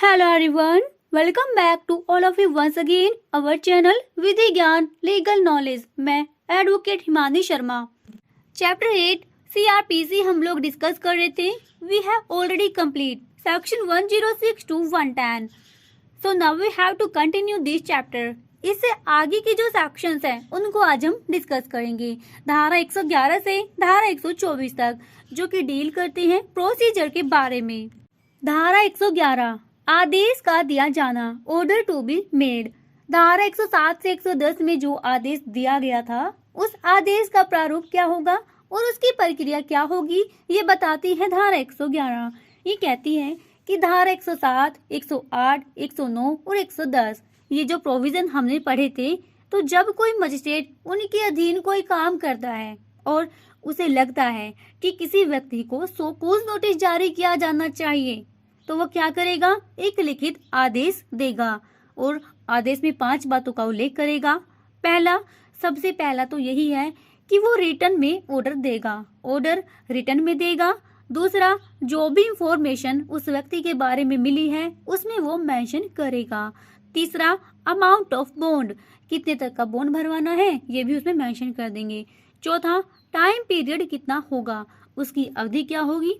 Hello everyone, welcome back to all of you once again our channel Vidhi Gyan legal knowledge. मैं advocate Himani Sharma. Chapter 8 CRPC हम लोग discuss कर रहे थे। We have already complete section 106 to 110। So now we have to continue this chapter. इससे आगे की जो सेक्शंस हैं उनको आज हम डिस्कस करेंगे, धारा 111 से धारा 124 तक, जो कि डील करते हैं प्रोसीजर के बारे में। धारा 111 आदेश का दिया जाना, ऑर्डर टू बी मेड। धारा 107 से 110 में जो आदेश दिया गया था उस आदेश का प्रारूप क्या होगा और उसकी प्रक्रिया क्या होगी, ये बताती है धारा 111। ये कहती है कि धारा 107, 108, 109 और 110 ये जो प्रोविजन हमने पढ़े थे, तो जब कोई मजिस्ट्रेट उनके अधीन कोई काम करता है और उसे लगता है कि किसी व्यक्ति को सो कॉज नोटिस जारी किया जाना चाहिए, तो वो क्या करेगा, एक लिखित आदेश देगा और आदेश में 5 बातों का उल्लेख करेगा। सबसे पहला तो यही है कि वो रिटर्न में ऑर्डर देगा, ऑर्डर रिटर्न में देगा। दूसरा, जो भी इंफॉर्मेशन उस व्यक्ति के बारे में मिली है उसमें वो मेंशन करेगा। तीसरा, अमाउंट ऑफ बॉन्ड, कितने तक का बॉन्ड भरवाना है ये भी उसमें मेंशन कर देंगे। चौथा, टाइम पीरियड कितना होगा, उसकी अवधि क्या होगी।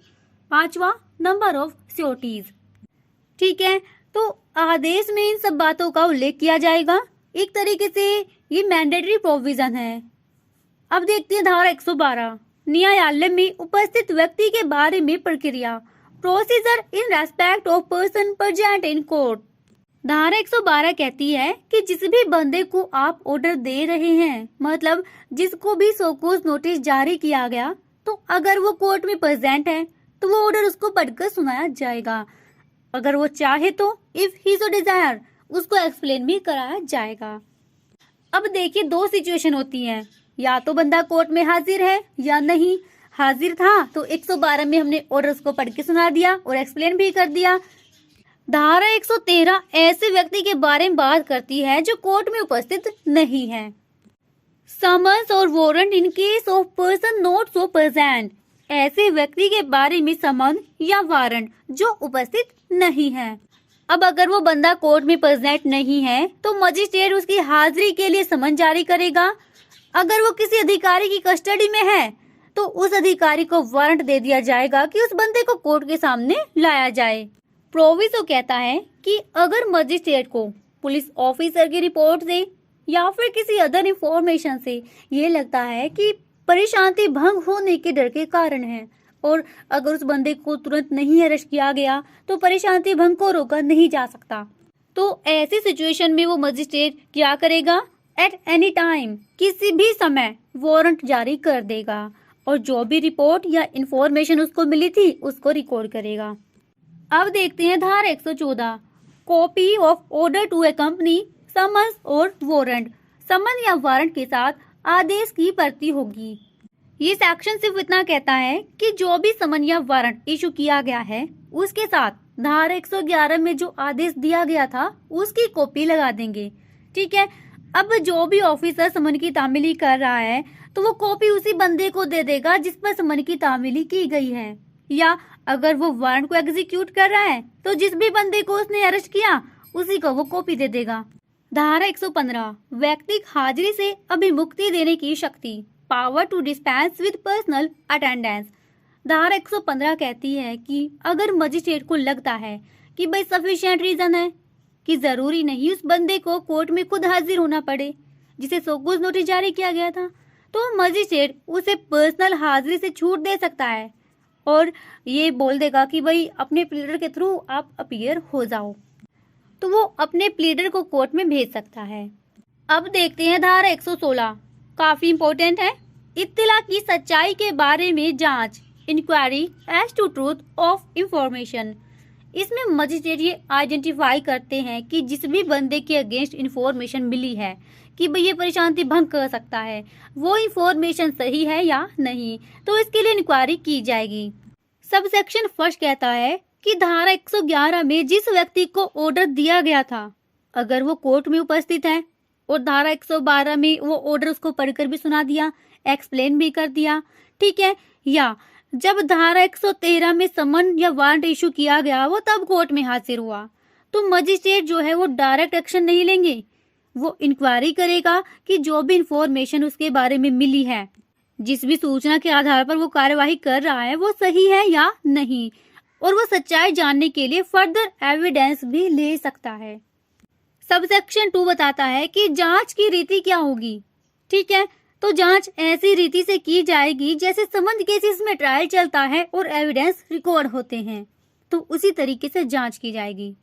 पांचवा, नंबर ऑफ श्योरिटीज। ठीक है, तो आदेश में इन सब बातों का उल्लेख किया जाएगा। एक तरीके से ये मैंडेटरी प्रोविजन है। अब देखते हैं धारा 112 न्यायालय में उपस्थित व्यक्ति के बारे में प्रक्रिया, procedure in respect of person present in court. धारा 112 कहती है कि जिस भी बंदे को आप ऑर्डर दे रहे हैं, मतलब जिसको भी सो कॉज नोटिस जारी किया गया, तो अगर वो कोर्ट में प्रेजेंट है तो वो ऑर्डर उसको पढ़कर सुनाया जाएगा। अगर वो चाहे तो इफ ही सो डिजायर उसको एक्सप्लेन भी कराया जाएगा। अब देखिए, 2 सिचुएशन होती हैं, या तो बंदा कोर्ट में हाजिर है या नहीं। हाजिर था तो 112 में हमने ऑर्डर उसको पढ़ के सुना दिया और एक्सप्लेन भी कर दिया। धारा 113 ऐसे व्यक्ति के बारे में बात करती है जो कोर्ट में उपस्थित नहीं है। समन्स और warrant in case of person not so present, ऐसे व्यक्ति के बारे में समन या वारंट जो उपस्थित नहीं है। अब अगर वो बंदा कोर्ट में प्रेजेंट नहीं है तो मजिस्ट्रेट उसकी हाजिरी के लिए समन जारी करेगा। अगर वो किसी अधिकारी की कस्टडी में है तो उस अधिकारी को वारंट दे दिया जाएगा कि उस बंदे को कोर्ट के सामने लाया जाए। प्रोविजो कहता है कि अगर मजिस्ट्रेट को पुलिस ऑफिसर की रिपोर्ट से या फिर किसी अदर इंफॉर्मेशन से ये लगता है कि परेशानी भंग होने के डर के कारण है, और अगर उस बंदे को तुरंत नहीं अरेस्ट किया गया तो परेशानी भंग को रोका नहीं जा सकता, तो ऐसी सिचुएशन में वो मजिस्ट्रेट क्या करेगा, एट एनी टाइम, किसी भी समय वारंट जारी कर देगा और जो भी रिपोर्ट या इंफॉर्मेशन उसको मिली थी उसको रिकॉर्ड करेगा। अब देखते हैं धारा 114 copy of order to a company summons और वारंट। समन या वारंट के साथ आदेश की प्रति होगी। ये सेक्शन सिर्फ इतना कहता है कि जो भी समन या वारंट इशू किया गया है उसके साथ धारा 111 में जो आदेश दिया गया था उसकी कॉपी लगा देंगे। ठीक है, अब जो भी ऑफिसर समन की तामीली कर रहा है तो वो कॉपी उसी बंदे को दे देगा जिस पर समन की तामीली की गई है, या अगर वो वारंट को एग्जीक्यूट कर रहा है तो जिस भी बंदे को उसने अरेस्ट किया उसी को वो कॉपी दे देगा। धारा 115 व्यक्तिगत हाजिरी से अभिमुक्ति देने की शक्ति, power to dispense with personal attendance. धारा 115 कहती है कि अगर मजिस्ट्रेट को लगता है कि भाई सफिशिएंट रीजन है, कि जरूरी नहीं उस बंदे को कोर्ट में खुद हाजिर होना पड़े जिसे सो कॉज नोटिस जारी किया गया था, तो मजिस्ट्रेट उसे पर्सनल हाजिरी से छूट दे सकता है और ये बोल देगा कि भाई अपने प्लीडर के थ्रू आप अपीयर हो जाओ, तो वो अपने प्लीडर को कोर्ट में भेज सकता है। अब देखते हैं धारा 116, काफी इंपॉर्टेंट है, इत्तला की सच्चाई के बारे में जांच, inquiry as to truth of information. इसमें मजिस्ट्रेट ये आइडेंटिफाई करते हैं कि जिस भी बंदे के अगेंस्ट इंफॉर्मेशन मिली है कि भाई ये परेशानी भंग कर सकता है, वो इंफॉर्मेशन सही है या नहीं, तो इसके लिए इंक्वायरी की जाएगी। सब सेक्शन फर्स्ट कहता है कि धारा 111 में जिस व्यक्ति को ऑर्डर दिया गया था अगर वो कोर्ट में उपस्थित है, और धारा 112 में वो ऑर्डर उसको पढ़कर भी सुना दिया, एक्सप्लेन भी कर दिया, ठीक है, या जब धारा 113 में समन या वारंट इशू किया गया वो तब कोर्ट में हाजिर हुआ, तो मजिस्ट्रेट जो है वो डायरेक्ट एक्शन नहीं लेंगे, वो इंक्वायरी करेगा कि जो भी इंफॉर्मेशन उसके बारे में मिली है, जिस भी सूचना के आधार पर वो कार्यवाही कर रहा है, वो सही है या नहीं, और वो सच्चाई जानने के लिए फर्दर एविडेंस भी ले सकता है। सबसेक्शन 2 बताता है कि जांच की रीति क्या होगी। ठीक है, तो जांच ऐसी रीति से की जाएगी जैसे संबंध केसेस में ट्रायल चलता है और एविडेंस रिकॉर्ड होते हैं, तो उसी तरीके से जांच की जाएगी।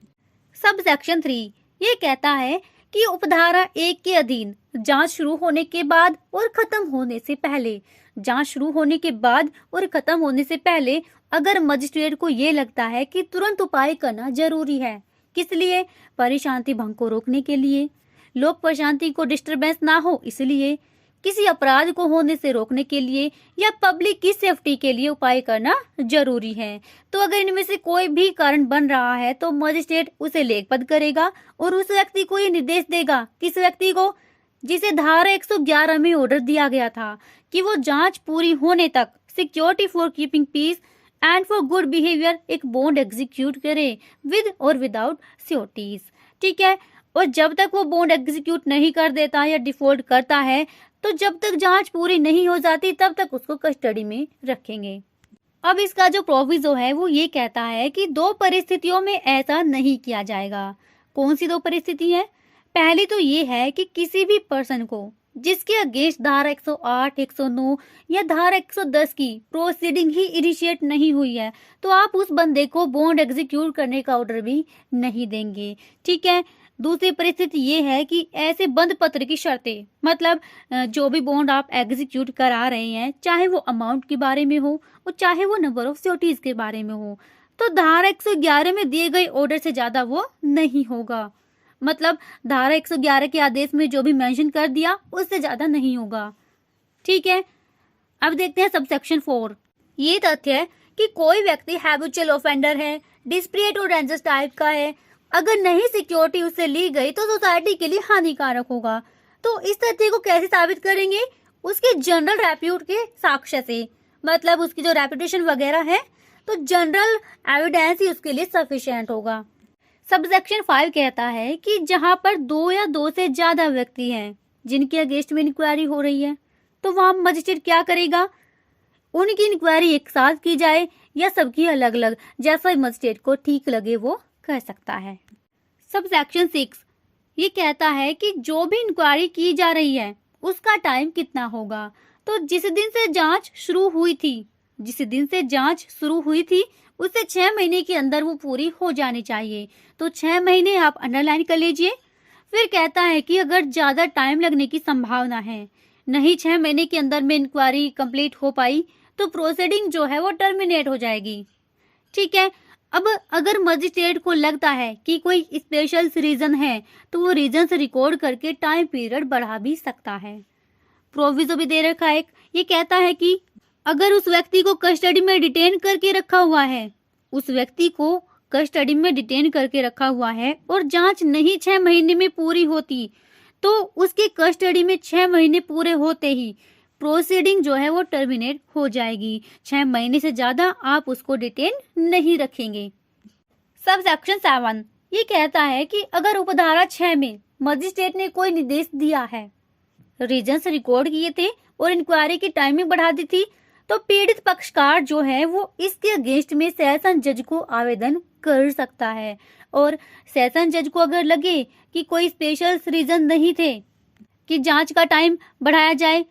सबसेक्शन 3 ये कहता है कि उपधारा 1 के अधीन जांच शुरू होने के बाद और खत्म होने से पहले, जांच शुरू होने के बाद और खत्म होने से पहले अगर मजिस्ट्रेट को ये लगता है कि तुरंत उपाय करना जरूरी है, किस लिए? परिशांति भंग को रोकने के लिए, लोक प्रशांति को डिस्टरबेंस ना हो इसलिए, किसी अपराध को होने से रोकने के लिए, या पब्लिक की सेफ्टी के लिए उपाय करना जरूरी है। तो अगर इनमें से कोई भी कारण बन रहा है तो मजिस्ट्रेट उसे लेखबद्ध करेगा और उस व्यक्ति को ये निर्देश देगा, किस व्यक्ति को? जिसे धारा 111 में ऑर्डर दिया गया था कि वो जांच पूरी होने तक security for keeping peace and for good behaviour एक बॉन्ड एग्जीक्यूट करे विद और विदाउट श्योरिटीज। ठीक है, और जब तक वो बॉन्ड एग्जीक्यूट नहीं कर देता या डिफॉल्ट करता है, तो जब तक जांच पूरी नहीं हो जाती तब तक उसको कस्टडी में रखेंगे। अब इसका जो प्रोविजो है वो ये कहता है कि 2 परिस्थितियों में ऐसा नहीं किया जाएगा। कौन सी 2 परिस्थिति है? पहली तो ये है कि किसी भी पर्सन को जिसके अगेंस्ट धारा 108, 109 या धारा 110 की प्रोसीडिंग ही इनिशिएट नहीं हुई है, तो आप उस बंदे को बॉन्ड एग्जीक्यूट करने का ऑर्डर भी नहीं देंगे। ठीक है, दूसरी परिस्थिति ये है कि ऐसे बंद पत्र की शर्तें, मतलब जो भी बॉन्ड आप एग्जीक्यूट करा रहे हैं, चाहे वो अमाउंट के बारे में हो और चाहे वो नंबर ऑफ श्योरिटीज के बारे में हो, तो धारा 111 में दिए गए ऑर्डर से ज्यादा वो नहीं होगा। मतलब धारा 111 के आदेश में जो भी मेंशन कर दिया उससे ज्यादा नहीं होगा। ठीक है, अब देखते हैं सबसेक्शन 4। ये तथ्य है कि कोई व्यक्ति हैबिचुअल ऑफेंडर है, डिस्प्रिएट और डेंजरस टाइप का है, अगर नहीं सिक्योरिटी उससे ली गई तो सोसाइटी के लिए हानिकारक होगा। तो इस तथ्य को कैसे साबित करेंगे? उसके जनरल रेप्यूट के साक्ष्य से, मतलब उसकी जो रेपुटेशन वगैरह है, तो जनरल एविडेंस ही उसके लिए सफिशिएंट होगा। सबसेक्शन 5 कहता है कि जहां पर 2 या 2 से ज्यादा व्यक्ति हैं जिनके अगेंस्ट में इंक्वायरी हो रही है, तो वहां मजिस्ट्रेट क्या करेगा? उनकी इंक्वायरी एक साथ की जाए या सबकी अलग अलग, जैसा मजिस्ट्रेट को ठीक लगे वो कर सकता है। सबसेक्शन 6 ये कहता है कि जो भी इंक्वायरी की जा रही है उसका टाइम कितना होगा। तो जिस दिन से जांच शुरू हुई थी उससे 6 महीने के अंदर वो पूरी हो जानी चाहिए। तो 6 महीने आप अंडरलाइन कर लीजिए। फिर कहता है कि अगर ज्यादा टाइम लगने की संभावना है, नहीं 6 महीने के अंदर में इंक्वायरी कंप्लीट हो पाई, तो प्रोसीडिंग जो है वो टर्मिनेट हो जाएगी। ठीक है, अब अगर मजिस्ट्रेट को लगता है कि कोई स्पेशल रीजन है तो वो रीजन से रिकॉर्ड करके टाइम पीरियड बढ़ा भी सकता है। प्रोविजो भी दे रखा है, ये कहता है कि अगर उस व्यक्ति को कस्टडी में डिटेन करके रखा हुआ है और जांच नहीं 6 महीने में पूरी होती, तो उसके कस्टडी में 6 महीने पूरे होते ही प्रोसीडिंग जो है वो टर्मिनेट हो जाएगी। 6 महीने से ज्यादा आप उसको डिटेन नहीं रखेंगे। सबसेक्शन 7 ये कहता है कि अगर उपधारा 6 में मजिस्ट्रेट ने कोई निर्देश दिया है, रीजन से रिकॉर्ड किए थे और इंक्वायरी की टाइमिंग बढ़ा दी थी, तो पीड़ित पक्षकार जो है वो इसके अगेंस्ट में सेशन जज को आवेदन कर सकता है। और सेशन जज को अगर लगे कि कोई स्पेशल रीजन नहीं थे कि जांच का टाइम बढ़ाया जाए,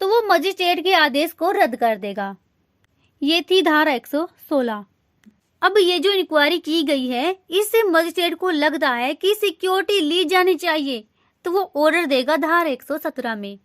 तो वो मजिस्ट्रेट के आदेश को रद्द कर देगा। ये थी धारा 116। अब ये जो इंक्वायरी की गई है, इससे मजिस्ट्रेट को लगता है कि सिक्योरिटी ली जानी चाहिए, तो वो ऑर्डर देगा धारा 117 में।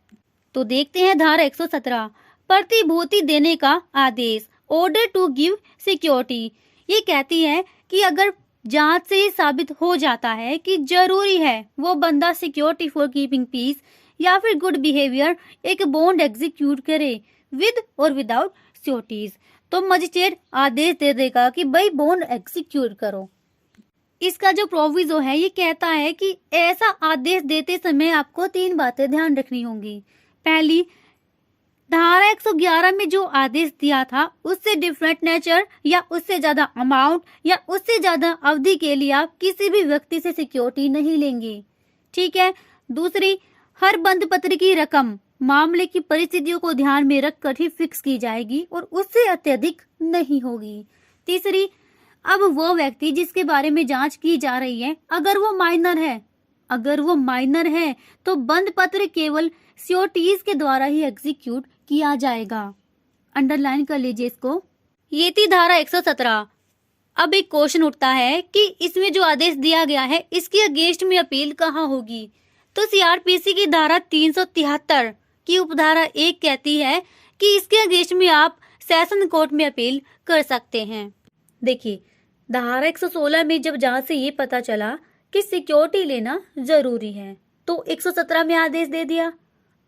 तो देखते हैं धारा 117, प्रतिभूति देने का आदेश, ऑर्डर टू गिव सिक्योरिटी। ये कहती है कि अगर जांच से ये साबित हो जाता है कि जरूरी है वो बंदा सिक्योरिटी फॉर कीपिंग पीस या फिर गुड बिहेवियर एक बॉन्ड एग्जीक्यूट करे विद और विदाउट श्योरिटीज, तो मजिस्ट्रेट आदेश दे देगा कि भाई बॉन्ड एग्जीक्यूट करो। इसका जो प्रोविजो है ये कहता है कि ऐसा आदेश देते समय आपको 3 बातें ध्यान रखनी होंगी। पहली, धारा 111 में जो आदेश दिया था उससे डिफरेंट नेचर या उससे ज्यादा अमाउंट या उससे ज्यादा अवधि के लिए आप किसी भी व्यक्ति से सिक्योरिटी नहीं लेंगे। ठीक है। दूसरी, हर बंद पत्र की रकम मामले की परिस्थितियों को ध्यान में रखकर ही फिक्स की जाएगी और उससे अत्यधिक नहीं होगी। तीसरी, अब वो व्यक्ति जिसके बारे में जांच की जा रही है अगर वो माइनर है तो बंद पत्र केवल सिक्योरिटीज के द्वारा ही एग्जीक्यूट किया जाएगा। अंडरलाइन कर लीजिए इसको। ये थी धारा 117। अब एक क्वेश्चन उठता है कि इसमें जो आदेश दिया गया है इसके अगेंस्ट में अपील कहाँ होगी। तो सीआरपीसी की धारा 373 की उपधारा 1 कहती है कि इसके अगेंस्ट में आप सेशन कोर्ट में अपील कर सकते हैं। देखिए, धारा 116 में जब जांच से ये पता चला कि सिक्योरिटी लेना जरूरी है तो 117 में आदेश दे दिया।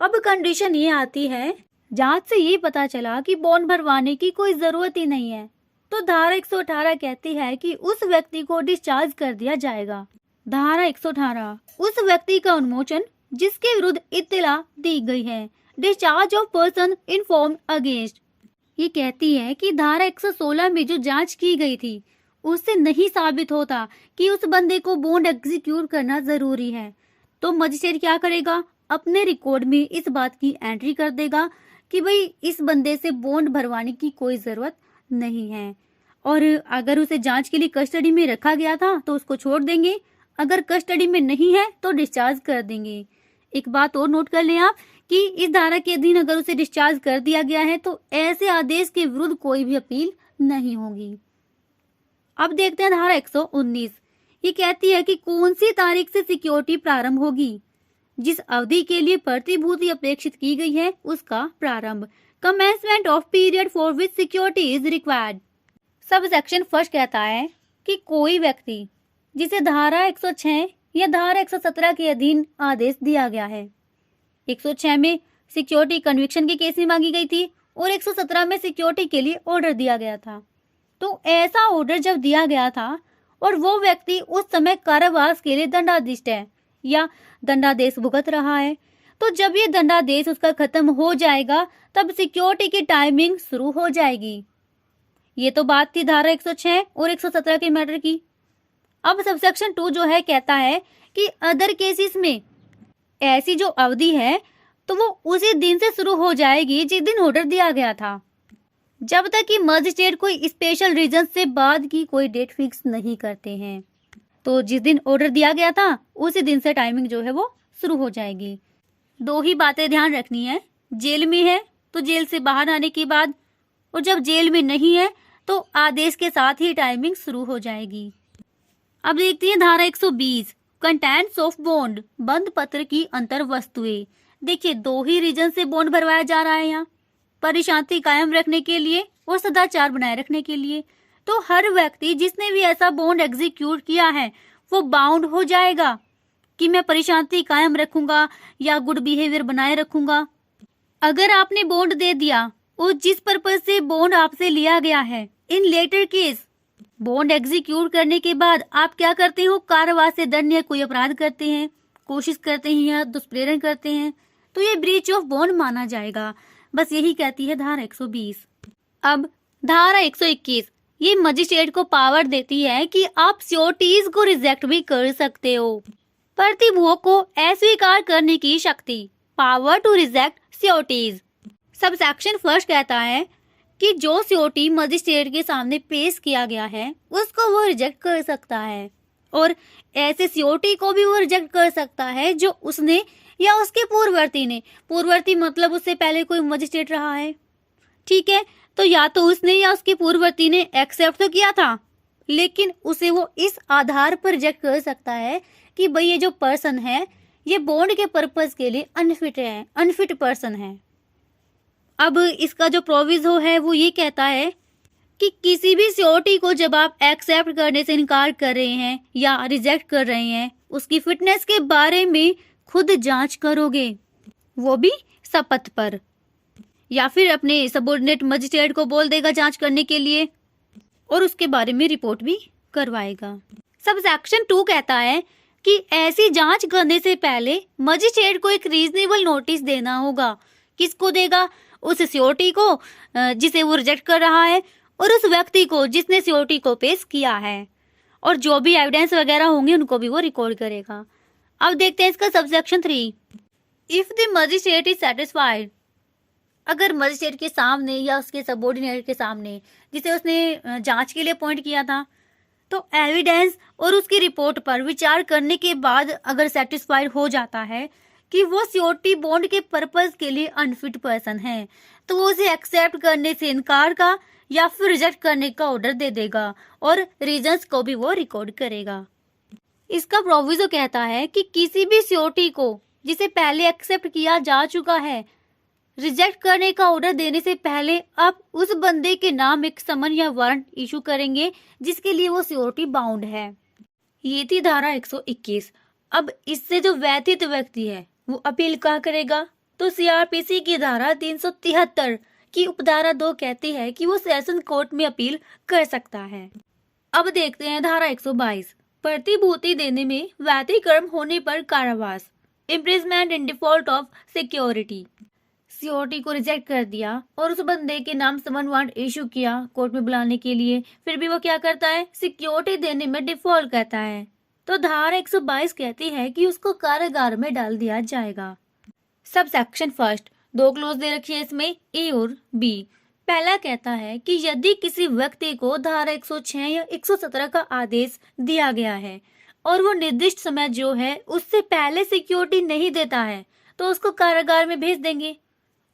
अब कंडीशन ये आती है, जांच से ये पता चला कि बॉन्ड भरवाने की कोई जरूरत ही नहीं है तो धारा 118 कहती है कि उस व्यक्ति को डिस्चार्ज कर दिया जाएगा। धारा 118, उस व्यक्ति का उन्मोचन जिसके विरुद्ध इत्तला दी गई है। Discharge of person informed against, ये कहती है कि धारा 116 में जो जांच की गई थी उससे नहीं साबित होता कि उस बंदे को बॉन्ड एग्जीक्यूट करना जरूरी है तो मजिस्ट्रेट क्या करेगा, अपने रिकॉर्ड में इस बात की एंट्री कर देगा कि भाई इस बंदे से बॉन्ड भरवाने की कोई जरूरत नहीं है। और अगर उसे जांच के लिए कस्टडी में रखा गया था तो उसको छोड़ देंगे, अगर कस्टडी में नहीं है तो डिस्चार्ज कर देंगे। एक बात और नोट कर लें आप कि इस धारा के अधीन अगर उसे डिस्चार्ज कर दिया गया है तो ऐसे आदेश के विरुद्ध कोई भी अपील नहीं होगी। अब देखते हैं धारा 119। ये कहती है कि कौन सी तारीख से सिक्योरिटी प्रारंभ होगी। जिस अवधि के लिए प्रतिभूति अपेक्षित की गई है उसका प्रारंभ। Commencement of period for which security is required. सब सेक्शन फर्स्ट कहता है कि कोई व्यक्ति जिसे धारा 106 या धारा 117 के अधीन आदेश दिया गया है। 106 में सिक्योरिटी कन्विक्शन के केस में मांगी गई थी और 117 में सिक्योरिटी के लिए ऑर्डर दिया गया था। तो ऐसा ऑर्डर जब दिया गया था और वो व्यक्ति उस समय कारावास के लिए दंडाधीश है या दंडादेश भुगत रहा है तो जब ये दंडादेश उसका खत्म हो जाएगा तब सिक्योरिटी की टाइमिंग शुरू हो जाएगी। ये तो बात थी धारा 106 और 117 के मैटर की। अब सबसेक्शन 2 जो है कहता है कि अदर केसेस में ऐसी जो अवधि है तो वो उसी दिन से शुरू हो जाएगी जिस दिन ऑर्डर दिया गया था, जब तक कि मजिस्ट्रेट कोई स्पेशल रीजन से बाद की कोई डेट फिक्स नहीं करते हैं। तो जिस दिन ऑर्डर दिया गया था उसी दिन से टाइमिंग जो है वो शुरू हो जाएगी। 2 ही बातें ध्यान रखनी है, जेल में है तो जेल से बाहर आने के बाद, और जब जेल में नहीं है तो आदेश के साथ ही टाइमिंग शुरू हो जाएगी। अब देखते हैं धारा 120, कंटेंट्स ऑफ बॉन्ड, बंद पत्र की अंतर वस्तुएं। देखिए, 2 ही रीजन से बॉन्ड भरवाया जा रहा है यहाँ, परिशांति कायम रखने के लिए और सदाचार बनाए रखने के लिए। तो हर व्यक्ति जिसने भी ऐसा बॉन्ड एग्जीक्यूट किया है वो बाउंड हो जाएगा कि मैं परिशांति कायम रखूंगा या गुड बिहेवियर बनाए रखूंगा। अगर आपने बॉन्ड दे दिया और जिस पर्पज से बॉन्ड आपसे लिया गया है, इन लेटर केस बॉन्ड एग्जीक्यूट करने के बाद आप क्या करते हो, कारावास से दंड कोई अपराध करते हैं, कोशिश करते हैं या दुष्प्रेरण करते हैं तो ये ब्रीच ऑफ बॉन्ड माना जाएगा। बस यही कहती है धारा 120। अब धारा 121, ये मजिस्ट्रेट को पावर देती है कि आप सिक्योरिटीज को रिजेक्ट भी कर सकते हो। प्रतिभूक को अस्वीकार करने की शक्ति, power to reject securities. Sub section first कहता है कि जो सिक्योरिटी मजिस्ट्रेट के सामने पेश किया गया है उसको वो रिजेक्ट कर सकता है और ऐसे सिक्योरिटी को भी वो रिजेक्ट कर सकता है जो उसने या उसके पूर्ववर्ती ने, पूर्ववर्ती मतलब उससे पहले कोई मजिस्ट्रेट रहा है, ठीक है, तो या तो उसने या उसके पूर्ववर्ती ने एक्सेप्ट तो किया था लेकिन उसे वो इस आधार पर रिजेक्ट कर सकता है कि भाई ये जो पर्सन है ये बॉन्ड के पर्पस के लिए अनफिट पर्सन है। अब इसका जो प्रोविजो है वो ये कहता है कि किसी भी सिक्योरिटी को जब आप एक्सेप्ट करने से इनकार कर रहे हैं या रिजेक्ट कर रहे हैं उसकी फिटनेस के बारे में खुद जांच करोगे, वो भी शपथ पर, या फिर अपने सबऑर्डिनेट मजिस्ट्रेट को बोल देगा जांच करने के लिए और उसके बारे में रिपोर्ट भी करवाएगा। सब सेक्शन 2 कहता है कि ऐसी जांच करने से पहले मजिस्ट्रेट को एक रीजनेबल नोटिस देना होगा। किसको देगा? उस सिक्योरिटी को जिसे वो रिजेक्ट कर रहा है और उस व्यक्ति को जिसने सिक्योरिटी को पेश किया है, और जो भी एविडेंस वगैरह होंगे उनको भी वो रिकॉर्ड करेगा। अब देखते हैं इसका subsection 3। If the magistrate is satisfied, अगर मजिस्ट्रेट के सामने या उसके सबऑर्डिनेट के सामने जिसे उसने जांच के लिए अपॉइंट किया था, तो एविडेंस और उसकी रिपोर्ट पर विचार करने के बाद अगर सेटिस्फाइड हो जाता है कि वो सिक्योरिटी बॉन्ड के पर्पस के लिए अनफिट पर्सन है, तो वो उसे एक्सेप्ट करने से इनकार का या फिर रिजेक्ट करने का ऑर्डर दे देगा और रीजंस को भी वो रिकॉर्ड करेगा। इसका प्रोविजो कहता है कि किसी भी सिक्योरिटी को जिसे पहले एक्सेप्ट किया जा चुका है, रिजेक्ट करने का ऑर्डर देने से पहले आप उस बंदे के नाम एक समन या वारंट इशू करेंगे जिसके लिए वो सिक्योरिटी बाउंड है। ये थी धारा 121। अब इससे जो व्यथित व्यक्ति है वो अपील कहाँ करेगा, तो सीआरपीसी की धारा 373 की उपधारा 2 कहती है कि वो सेशन कोर्ट में अपील कर सकता है। अब देखते हैं धारा 122। प्रतिभूति देने में व्यतिक्रम होने पर कारावास, imprisonment in default of security. Security को रिजेक्ट कर दिया और उस बंदे के नाम समन वारंट इशू किया कोर्ट में बुलाने के लिए, फिर भी वो क्या करता है, सिक्योरिटी देने में डिफॉल्ट करता है, तो धारा 122 कहती है कि उसको कारागार में डाल दिया जाएगा। सब सेक्शन फर्स्ट 2 क्लोज दे रखी है इसमें, ए और बी। पहला कहता है कि यदि किसी व्यक्ति को धारा 106 या 117 का आदेश दिया गया है और वो निर्दिष्ट समय जो है उससे पहले सिक्योरिटी नहीं देता है, तो उसको कारागार में भेज देंगे,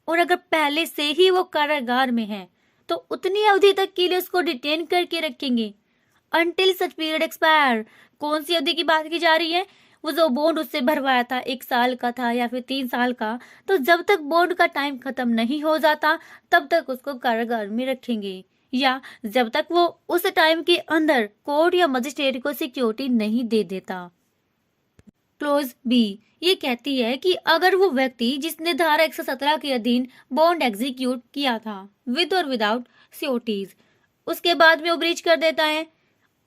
और अगर पहले से ही वो कारागार में है तो उतनी अवधि तक के लिए उसको डिटेन करके रखेंगे अनटिल सच पीरियड एक्सपायर। कौन सी अवधि की बात की जा रही है, वो जो बॉन्ड उससे भरवाया था 1 साल का था या फिर 3 साल का, तो जब तक बॉन्ड का टाइम खत्म नहीं हो जाता तब तक उसको कारागार में रखेंगे, या जब तक वो उस टाइम के अंदर कोर्ट या मजिस्ट्रेट को सिक्योरिटी नहीं दे देता। क्लोज बी ये कहती है कि अगर वो व्यक्ति जिसने धारा 117 के अधीन बॉन्ड एग्जीक्यूट किया था विद और विदाउट सिक्योरिटीज, उसके बाद में वो ब्रीच कर देता है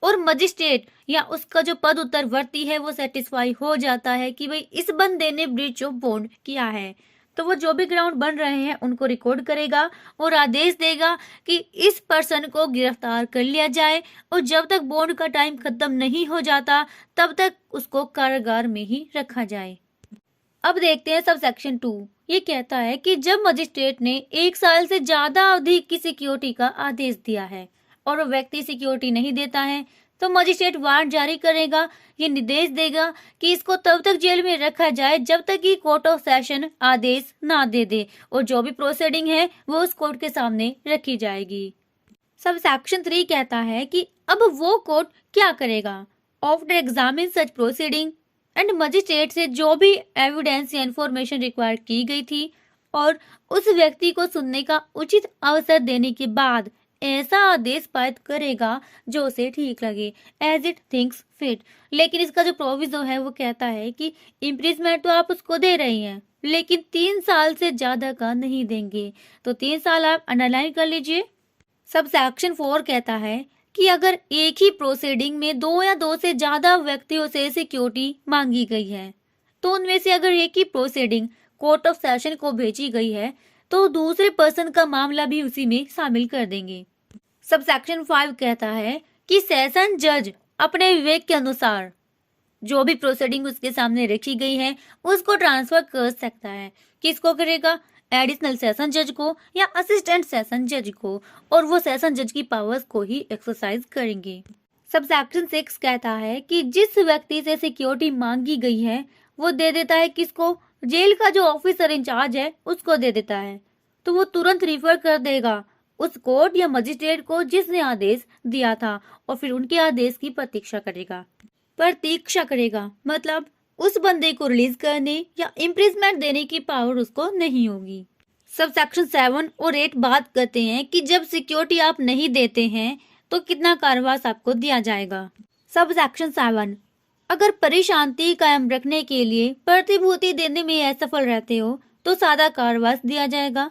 और मजिस्ट्रेट या उसका जो पद उत्तरवर्ती है वो सेटिस्फाई हो जाता है कि भाई इस बंदे ने ब्रीच ऑफ बॉन्ड किया है, तो वो जो भी ग्राउंड बन रहे हैं उनको रिकॉर्ड करेगा और आदेश देगा कि इस पर्सन को गिरफ्तार कर लिया जाए, और जब तक बॉन्ड का टाइम खत्म नहीं हो जाता तब तक उसको कारागार में ही रखा जाए। अब देखते हैं सब सेक्शन 2। ये कहता है कि जब मजिस्ट्रेट ने 1 साल से ज्यादा अवधि की सिक्योरिटी का आदेश दिया है और वो व्यक्ति सिक्योरिटी नहीं देता है, तो मजिस्ट्रेट वारंट जारी करेगा, ये निर्देश देगा कि इसको तब तक जेल में रखा जाए जब तक कि कोर्ट ऑफ सेशन आदेश ना दे दे, और जो भी प्रोसीडिंग है वो उस कोर्ट के सामने रखी जाएगी। सब सेक्शन 3 कहता है कि अब वो कोर्ट क्या करेगा, after examine such proceeding and magistrate से जो भी एविडेंस या इंफॉर्मेशन रिक्वायर की गई थी और उस व्यक्ति को सुनने का उचित अवसर देने के बाद ऐसा आदेश पारित करेगा जो उसे ठीक लगे, एज इट थिंक्स फिट। लेकिन इसका जो प्रोविजो है वो कहता है कि इम्प्रिजमेंट तो आप उसको दे रही हैं लेकिन 3 साल से ज्यादा का नहीं देंगे, तो 3 साल आप अंडरलाइन कर लीजिए। सब सेक्शन 4 कहता है कि अगर एक ही प्रोसीडिंग में 2 या 2 से ज्यादा व्यक्तियों से सिक्योरिटी मांगी गई है, तो उनमें से अगर एक ही प्रोसीडिंग कोर्ट ऑफ सेशन को भेजी गई है तो दूसरे पर्सन का मामला भी उसी में शामिल कर देंगे। सब सेक्शन 5 कहता है कि सेशन जज अपने विवेक के अनुसार जो भी प्रोसीडिंग उसके सामने रखी गई है उसको ट्रांसफर कर सकता है। किसको करेगा, एडिशनल सेशन जज को या असिस्टेंट सेशन जज को, और वो सेशन जज की पावर्स को ही एक्सरसाइज करेंगे। सब सेक्शन 6 कहता है कि जिस व्यक्ति से सिक्योरिटी मांगी गई है वो दे देता है किसको, जेल का जो ऑफिसर इंचार्ज है उसको दे देता है, तो वो तुरंत रिफर कर देगा उस कोर्ट या मजिस्ट्रेट को जिसने आदेश दिया था, और फिर उनके आदेश की प्रतीक्षा करेगा मतलब उस बंदे को रिलीज करने या इम्प्रिजमेंट देने की पावर उसको नहीं होगी। सब सेक्शन 7 और 8 बात करते हैं कि जब सिक्योरिटी आप नहीं देते हैं तो कितना कारावास आपको दिया जाएगा। सब सेक्शन 7 अगर परिशांति कायम रखने के लिए प्रतिभूति देने में असफल रहते हो तो सादा कारावास दिया जाएगा।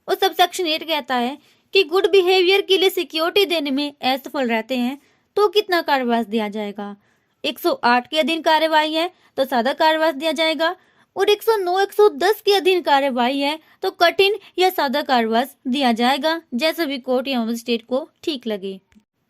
और सब सेक्शन 8 कहता है कि गुड बिहेवियर के लिए सिक्योरिटी देने में असफल रहते हैं तो कितना कारावास दिया जाएगा। 108 के अधीन कार्यवाही है तो सादा कारावास दिया जाएगा, और 109 110 के अधीन कार्यवाही है तो कठिन या सादा कारावास दिया जाएगा, जैसा भी कोर्ट या मजिस्ट्रेट को ठीक लगे।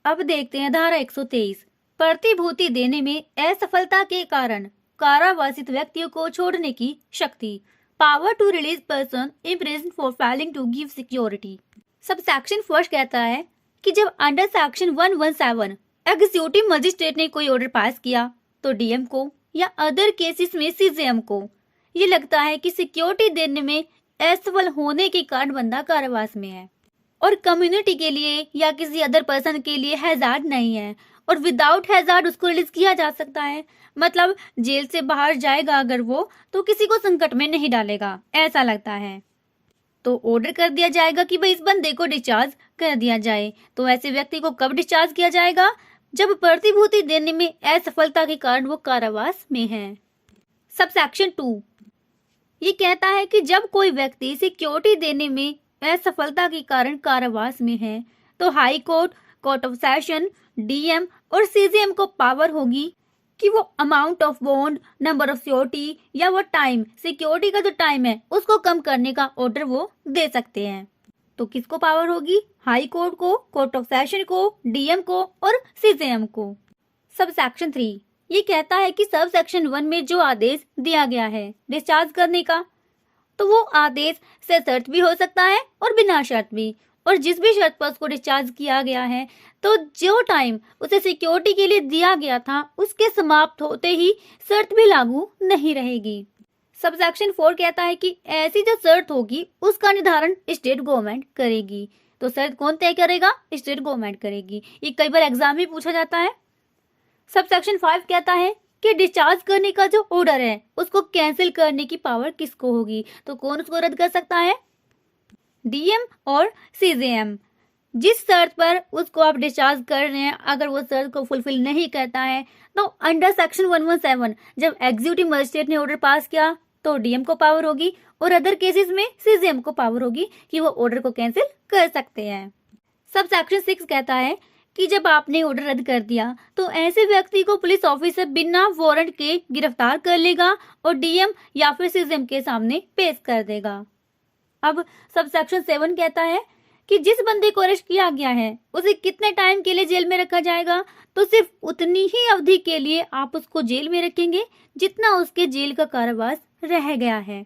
अब देखते हैं धारा 123, प्रतिभूति देने में असफलता के कारण कारावासित व्यक्तियों को छोड़ने की शक्ति, power to release person imprison for failing to give security. Sub section first कहता है कि जब अंडर सेक्शन 117 एग्जीक्यूटिव मजिस्ट्रेट ने कोई ऑर्डर पास किया तो डीएम को या अदर केसेस में सीजेएम को ये लगता है कि सिक्योरिटी देने में असफल होने के कारण बंदा कारावास में है और कम्युनिटी के लिए या किसी अदर पर्सन के लिए हैजार्ड नहीं है और विदाउट हैजार्ड उसको रिलीज किया जा सकता है। मतलब जेल से बाहर जाएगा अगर वो तो किसी को संकट में नहीं डालेगा, ऐसा लगता है। तो ऑर्डर कर दिया जाएगा कि भाई इस बंदे को डिस्चार्ज कर दिया जाए। तो ऐसे व्यक्ति को कब डिस्चार्ज किया जाएगा? जब प्रतिभूति देने में असफलता के कारण वो कारावास में है। सब सेक्शन 2 ये कहता है कि जब कोई व्यक्ति सिक्योरिटी देने में असफलता के कारण कारावास में है तो high court, court of session, DM और सीजेएम को पावर होगी कि वो amount of bond, number of security या वो टाइम, सिक्योरिटी का जो टाइम है उसको कम करने का ऑर्डर वो दे सकते हैं। तो किसको पावर होगी? हाई कोर्ट को, कोर्ट ऑफ सेशन को, डीएम को और सीजेएम को। सब सेक्शन 3 ये कहता है कि सब सेक्शन 1 में जो आदेश दिया गया है डिस्चार्ज करने का तो वो आदेश से शर्त भी हो सकता है और बिना शर्त भी, और जिस भी शर्त पर उसको डिस्चार्ज किया गया है तो जो टाइम उसे सिक्योरिटी के लिए दिया गया था उसके समाप्त होते ही शर्त भी लागू नहीं रहेगी। सब सेक्शन 4 कहता है कि ऐसी जो शर्त होगी उसका निर्धारण स्टेट गवर्नमेंट करेगी। तो शर्त कौन तय करेगा? स्टेट गवर्नमेंट करेगी। ये कई बार एग्जाम में पूछा जाता है। सब सेक्शन 5 कहता है कि डिस्चार्ज करने का जो ऑर्डर है उसको कैंसिल करने की पावर किसको होगी? तो कौन उसको रद्द कर सकता है? डीएम और सीजेएम। जिस शर्त पर उसको आप डिस्चार्ज कर रहे हैं अगर वो शर्त को फुलफिल नहीं करता है तो अंडर सेक्शन 117 जब एग्जीक्यूटिव मजिस्ट्रेट ने ऑर्डर पास किया तो डीएम को पावर होगी और अदर केसेस में सीजेएम को पावर होगी कि वो ऑर्डर को कैंसिल कर सकते हैं। सब सेक्शन 6 कहता है कि जब आपने ऑर्डर रद्द कर दिया तो ऐसे व्यक्ति को पुलिस ऑफिसर बिना वारंट के गिरफ्तार कर लेगा और डीएम या फिर सीजेएम के सामने पेश कर देगा। अब सब सेक्शन 7 कहता है कि जिस बंदे को अरेस्ट किया गया है उसे कितने टाइम के लिए जेल में रखा जाएगा? तो सिर्फ उतनी ही अवधि के लिए आप उसको जेल में रखेंगे जितना उसके जेल का कारावास रह गया है।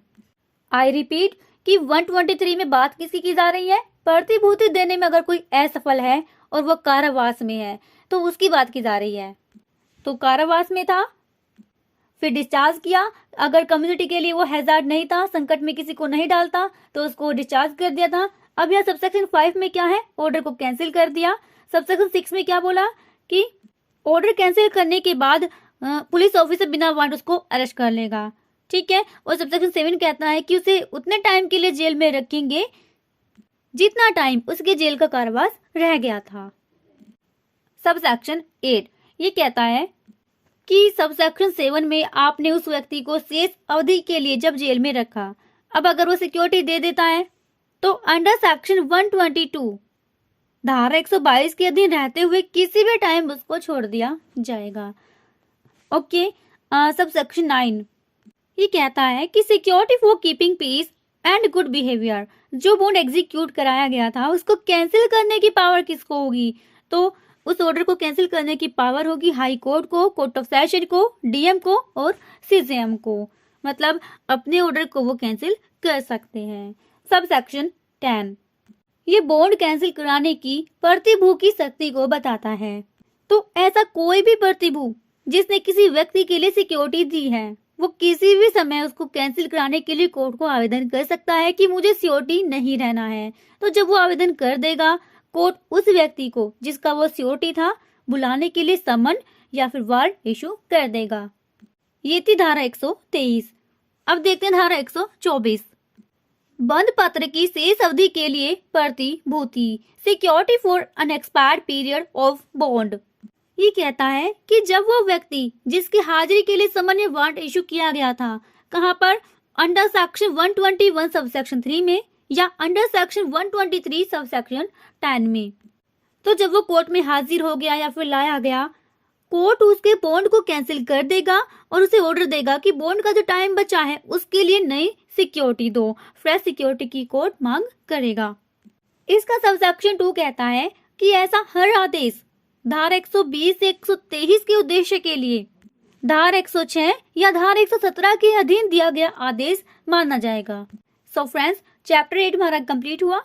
आई रिपीट कि 123 में बात किसकी की जा रही है? प्रतिभूति देने में अगर कोई असफल है और वो कारावास में है तो उसकी बात की जा रही है। तो कारावास में था, फिर डिस्चार्ज किया, अगर कम्युनिटी के लिए वो हैजार्ड नहीं था, संकट में किसी को नहीं डालता तो उसको डिस्चार्ज कर दिया था। अब यह सबसेक्शन 5 में क्या है? ऑर्डर को कैंसिल कर दिया। सबसेक्शन 6 में क्या बोला कि ऑर्डर कैंसिल करने के बाद पुलिस ऑफिसर बिना वारंट उसको अरेस्ट कर लेगा, ठीक है। और सबसेक्शन 7 कहता है कि उसे उतने टाइम के लिए जेल में रखेंगे जितना टाइम उसके जेल का कारावास रह गया था। सबसेक्शन 8 ये कहता है कि सबसेक्शन 7 में आपने उस व्यक्ति को शेष अवधि के लिए जब जेल में रखा, अब अगर वो सिक्योरिटी दे देता है तो अंडर सेक्शन 122 धारा 122 के अधीन रहते हुए किसी भी टाइम उसको छोड़ दिया जाएगा। ओके। सबसेक्शन 9 ये कहता है कि security for keeping peace and good behaviour, जो बॉन्ड एग्जीक्यूट कराया गया था उसको कैंसिल करने की पावर किसको होगी? तो उस ऑर्डर को कैंसिल करने की पावर होगी हाई कोर्ट को, कोर्ट ऑफ सेशन को, डीएम को और सीजेएम को। मतलब अपने ऑर्डर को वो कैंसिल कर सकते हैं। सब सेक्शन 10 ये बॉन्ड कैंसिल कराने की प्रतिभू की शक्ति को बताता है। तो ऐसा कोई भी प्रतिभू जिसने किसी व्यक्ति के लिए सिक्योरिटी दी है वो किसी भी समय उसको कैंसिल कराने के लिए कोर्ट को आवेदन कर सकता है कि मुझे सिक्योरिटी नहीं रहना है। तो जब वो आवेदन कर देगा कोर्ट उस व्यक्ति को जिसका वो सिक्योरिटी था बुलाने के लिए समन या फिर वारंट इशू कर देगा। ये थी धारा 123। अब देखते हैं धारा 124। बंद पत्र की शेष अवधि के लिए प्रतिभूति, security for unexpired period of bond. ये कहता है कि जब वो व्यक्ति जिसकी हाजिरी के लिए समन या वारंट इशू किया गया था, कहाँ पर? अंडर सेक्शन 121 सबसेक्शन 3 में या अंडर सेक्शन 123 सबसेक्शन 10 में। तो जब वो कोर्ट में हाजिर हो गया या फिर लाया गया, कोर्ट उसके बॉन्ड को कैंसिल कर देगा और उसे ऑर्डर देगा कि बॉन्ड का जो टाइम बचा है उसके लिए नई सिक्योरिटी दो। फ्रेश सिक्योरिटी की कोर्ट मांग करेगा। इसका सब सेक्शन 2 कहता है कि ऐसा हर आदेश धारा 120 से 123 के उद्देश्य के लिए धारा 106 या धारा 117 के अधीन दिया गया आदेश माना जाएगा। सो फ्रेंड्स, चैप्टर 8 हमारा कंप्लीट हुआ।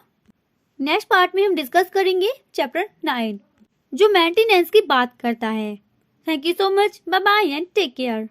नेक्स्ट पार्ट में हम डिस्कस करेंगे चैप्टर 9 जो मेंटेनेंस की बात करता है। Thank you so much, bye bye and take care.